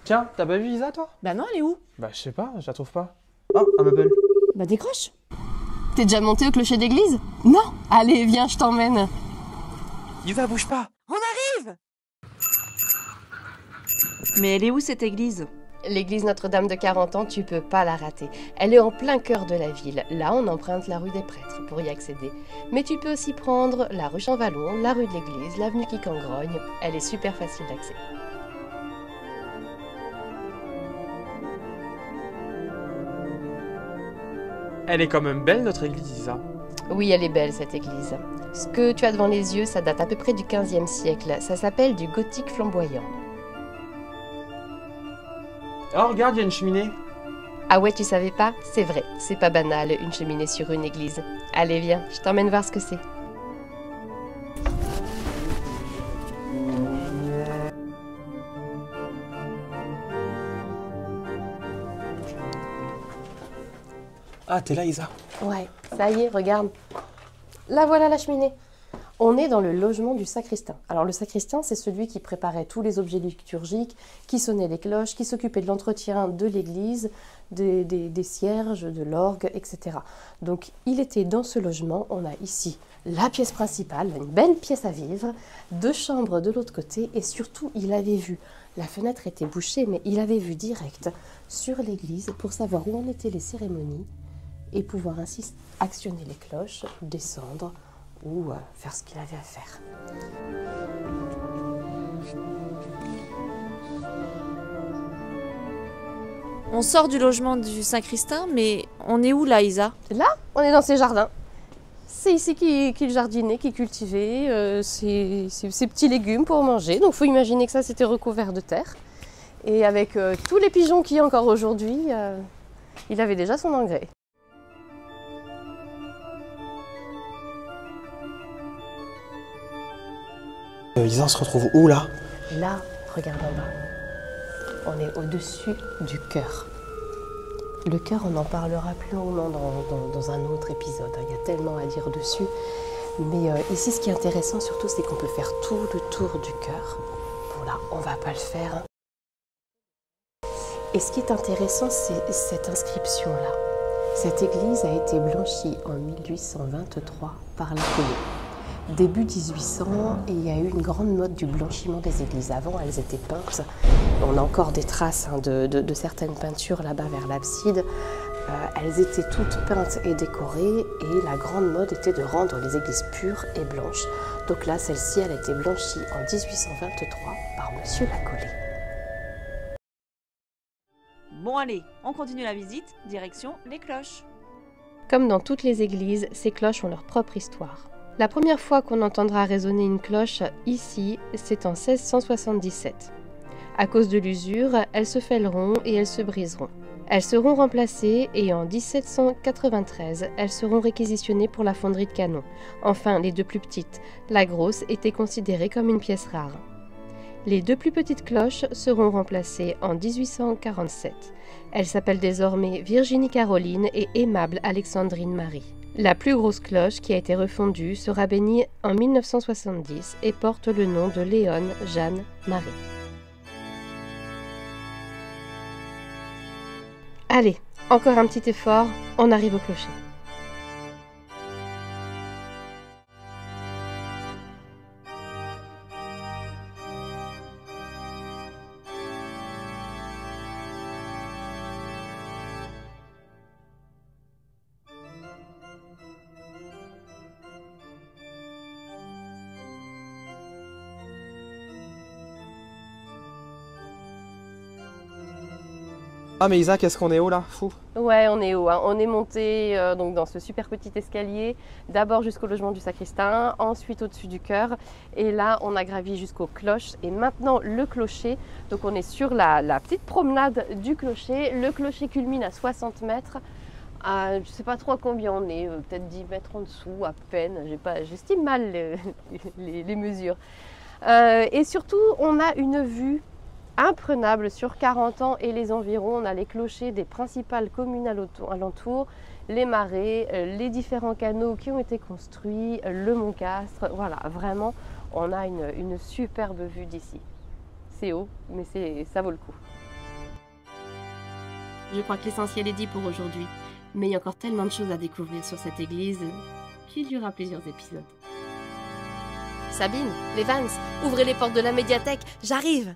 Tiens, t'as pas vu Isa, toi? Bah non, elle est où? Bah, je sais pas, je la trouve pas. Oh, un meuble. Bah décroche. T'es déjà monté au clocher d'église? Non? Allez, viens, je t'emmène. Isa, bouge pas! On arrive! Mais elle est où cette église? L'église Notre-Dame de 40 ans, tu peux pas la rater. Elle est en plein cœur de la ville. Là, on emprunte la rue des Prêtres pour y accéder. Mais tu peux aussi prendre la rue Champvallon, la rue de l'église, l'avenue Quicangrogne. Elle est super facile d'accès. Elle est quand même belle, notre église, Isa. Oui, elle est belle, cette église. Ce que tu as devant les yeux, ça date à peu près du XVe siècle. Ça s'appelle du gothique flamboyant. Oh, regarde, il y a une cheminée. Ah ouais, tu savais pas? C'est vrai, c'est pas banal, une cheminée sur une église. Allez, viens, je t'emmène voir ce que c'est. Ah, t'es là, Isa. Ouais, ça y est, regarde. Là, voilà la cheminée. On est dans le logement du sacristain. Alors le sacristain, c'est celui qui préparait tous les objets liturgiques, qui sonnait les cloches, qui s'occupait de l'entretien de l'église, des cierges, de l'orgue, etc. Donc il était dans ce logement. On a ici la pièce principale, une belle pièce à vivre, 2 chambres de l'autre côté, et surtout il avait vu, la fenêtre était bouchée, mais il avait vu direct sur l'église pour savoir où en étaient les cérémonies et pouvoir ainsi actionner les cloches, descendre, ou faire ce qu'il avait à faire. On sort du logement du sacristain, mais on est où là, Isa? Là, on est dans ses jardins. C'est ici qu'il jardinait, qu'il cultivait ses petits légumes pour manger. Donc il faut imaginer que ça, c'était recouvert de terre. Et avec tous les pigeons qu'il y a encore aujourd'hui, il avait déjà son engrais. Isa, on se retrouve où, là? Là, regarde en bas. On est au-dessus du chœur. Le chœur, on en parlera plus longuement dans un autre épisode. Il y a tellement à dire dessus. Mais ici, ce qui est intéressant surtout, c'est qu'on peut faire tout le tour du chœur. Bon là, on va pas le faire. Et ce qui est intéressant, c'est cette inscription-là. Cette église a été blanchie en 1823 par la coulée. Début 1800, il y a eu une grande mode du blanchiment des églises. Avant, elles étaient peintes. On a encore des traces de certaines peintures là-bas vers l'abside. Elles étaient toutes peintes et décorées, et la grande mode était de rendre les églises pures et blanches. Donc là, celle-ci, elle a été blanchie en 1823 par Monsieur Lacollet. Bon allez, on continue la visite, direction les cloches. Comme dans toutes les églises, ces cloches ont leur propre histoire. La première fois qu'on entendra résonner une cloche ici, c'est en 1677. À cause de l'usure, elles se fêleront et elles se briseront. Elles seront remplacées et en 1793, elles seront réquisitionnées pour la fonderie de Canon. Enfin, les 2 plus petites. La grosse était considérée comme une pièce rare. Les 2 plus petites cloches seront remplacées en 1847. Elles s'appellent désormais Virginie Caroline et Aimable Alexandrine Marie. La plus grosse cloche qui a été refondue sera bénie en 1970 et porte le nom de Léone Jeanne Marie. Allez, encore un petit effort, on arrive au clocher. Ah, mais Isa, qu'est-ce qu'on est haut, là? Fou. Ouais, on est haut, hein. On est monté donc dans ce super petit escalier, d'abord jusqu'au logement du sacristain, ensuite au-dessus du chœur, et là on a gravi jusqu'aux cloches, et maintenant le clocher. Donc on est sur la petite promenade du clocher. Le clocher culmine à 60 mètres. Je ne sais pas trop à combien on est, peut-être 10 mètres en dessous, à peine. J'estime mal les mesures. Et surtout, on a une vue imprenable sur 40 ans et les environs. On a les clochers des principales communes alentours, les marais, les différents canaux qui ont été construits, le Mont-Castre. Voilà, vraiment, on a une superbe vue d'ici. C'est haut, mais ça vaut le coup. Je crois que l'essentiel est dit pour aujourd'hui. Mais il y a encore tellement de choses à découvrir sur cette église qu'il y aura plusieurs épisodes. Sabine, les Vans, ouvrez les portes de la médiathèque, j'arrive!